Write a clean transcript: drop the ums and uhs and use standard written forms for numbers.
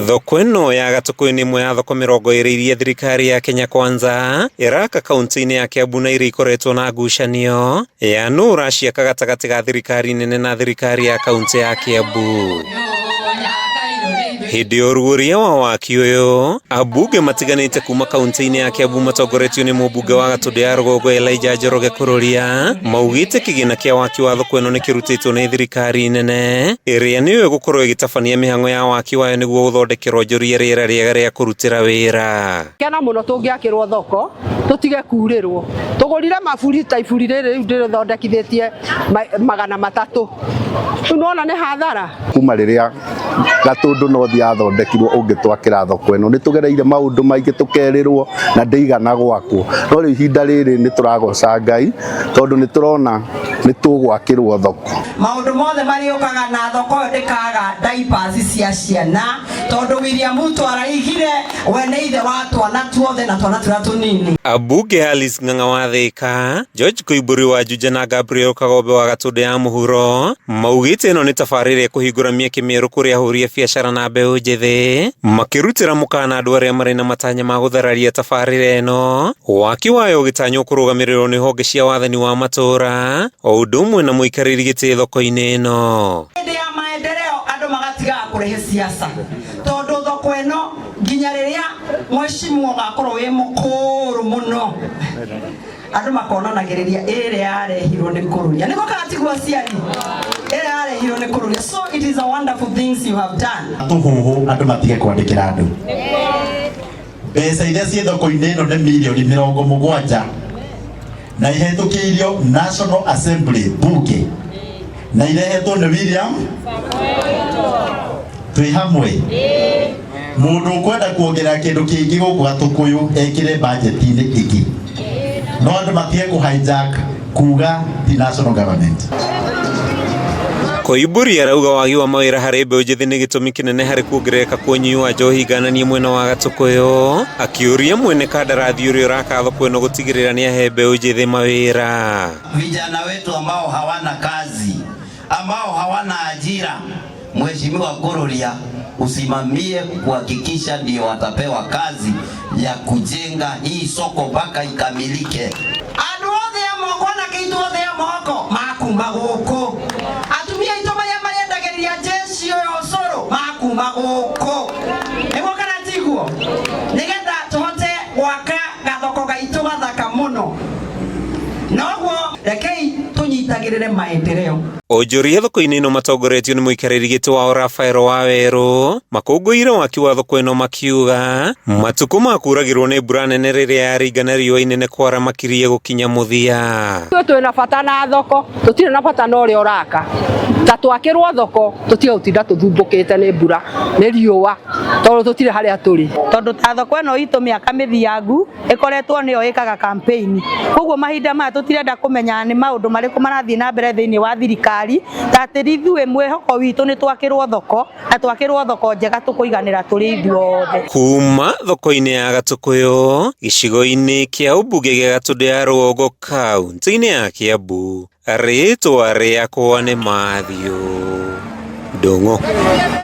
Thoko ĩno ya Gatũkũ nĩ ĩmwe ya thoko 20 iria thirikari ya Kenya Kwanza ĩraka kaunti-inĩ ya Kiambu na iria ikoretwo na ngucanio ya nũ ũraciaka gatagatĩ ga thirikari nene na thirikari ya kaunti ya Kiambu. Hĩndĩ ya ũrugũria wa waki ũyũ, ambunge matiganĩte kuma kaunti-inĩ ya Kiambu matongoretio nĩ mũmbunge wa Gatũndũ ya rũgongo Elijah Njoroge Kururia maugĩte kĩgĩna kĩa waki wa thoko ĩno nĩ kĩrutĩtwo nĩ thirikari nene ĩrĩa nĩyo ĩgũkorwo ĩgĩtabania mĩhang'o ya waki wayo nĩguo gũthondekerwo njũria rĩera rĩega rĩa kũrutĩra wĩra. Kena mũno tũngĩakĩrwo thoko tũtige kurĩrwo. Tũgũrire maburi ta iburi rĩrĩ ndĩrĩthondekithĩtie 300. Tunaona nĩ hathara. Kuma rĩrĩa Gatũndũ no thiathondekirwo ũngĩtwakĩra thoko ĩno nĩ tũgereire maũndũ maingĩ tũkerĩrwo na ndĩigana gwakwo. No rĩu ihinda rĩrĩ nĩ tũragoca Ngai tondũ nĩ tũrona nĩ tũgwakĩrwo thoko. Maũndũ mothe marĩũkaga na thoko ndĩkaga diapers cia ciana tondũ William Ruto araigire we nĩ ithe wa twana tuothe na twana tũrĩa tũnini. Ambunge Alice Ng'ang'a wa Thika, George Koimburi wa Juja na Gabriel Kagombe wa Gatũndũ ya mũhuro maugĩte ĩno nĩ tabarĩra kũhingũra mĩeke mĩerũ kũrĩ ahũri a biacara na mbeũ njĩthĩ makĩrutĩra mũkana andũ arĩa marĩ na matanya ma gũthararia tabarĩra ĩno, waki wayo ũgĩtanywo kũrũgamĩrĩrwo nĩ honge cia wathani wa matũra o ũndũ ũmwe na mũikarĩri gĩtĩ thoko-inĩ ĩno. Hĩndĩ ya maendeleo andũ magatigaga kũrehe siasa tondũ thoko ĩno nginya rĩrĩa mheshimiwa gakorwo wĩ mũkũrũ mũno andũ makonanagĩrĩria ĩrĩa yarehirwo nĩ Kururia nĩguo kagatigwo ciari ĩrĩa yarehirwo nĩ Kururia. So it is a wonderful things you have done. Tũhuhu andũ matige kwandĩkĩra andũ. Mbeca iria ciĩ thoko-inĩ ĩno nĩ mirioni 70 na ihetũkĩirio National Assembly bunge na irehetwo nĩ William twĩ hamwe. Mũndũ ũkwenda kuongerera kĩndũ kĩngĩ gũkũ Gatũkũyũ ekĩre budget-inĩ ĩngĩ. No andũ matige kũ-hijack kuga ti national government. Koimburi arauga wagi wa mawĩra harĩ mbeũ njĩthĩ nĩ gĩtũmi kĩnene harĩ kuongerereka kwa ũnyui wa njohi ngananie mwena wa Gatũkũyũ, akĩũria mwene kandarathi ũrĩa ũraka thoko ĩno gũtigĩrĩra nĩ ahe mbeũ njĩthĩ mawĩra. Vijana wetu ambao hawana kazi, ambao hawana ajira, Mheshimiwa Kururia usimamie kuhakikisha ndio watapewa kazi ya kujenga hii soko mpaka ikamilike. Andũ othe a moko na kĩitu othe a moko makuma gũkũ. Atumia aitũ marĩa marendagĩria jeshi ũyũ ũcũrũ makuma gũkũ. Nĩguo kana tiguo? Nĩgetha tũhote gwaka gathoko gaitũ gathaka mũno. Noguo rekei tũnyitagĩrĩre maendeleo. Onjoria thoko-inĩ ĩno matongoretio nĩ mũikarĩri gĩtĩ wao Rafael Wawerũ makũngũĩire waki wa thoko ĩno makiuga matukũ ma kuragĩrwo nĩ mbura nene rĩrĩa yaringana riũa inene kwara makirie gũkinya mũthia. Twĩna bata na thoko, tũtirĩ na bata na ũrĩa ũraka. Ta twakĩrwo thoko tũtige gũtinda tũthumbũkĩte nĩ mbura nĩ riũa tondũ tũtirĩ harĩa tũrĩ. Tondũ ta thoko ĩno itũ mĩaka mĩthiangu ĩkoretwo nĩyo ĩkaga campaign. Koguo mahinda maya tũtirenda kũmenya nĩ maũndũ marĩkũ marathiĩ na mbere thĩinĩ wa thirikari. Tatĩ ithuĩ mwĩhoko witũ nĩ twakĩrwo thoko na twakĩrwo thoko njega tũkũiganĩra tũrĩ ithuothe. Kuma thoko-inĩ ya Gatũkũyũ gĩcigo-inĩ kĩa ũmbunge gĩa Gatũndũ ya rũgongo kaunti-inĩ ya Kiambu, rĩtwa rĩakwa nĩ Matthew Ndung'u.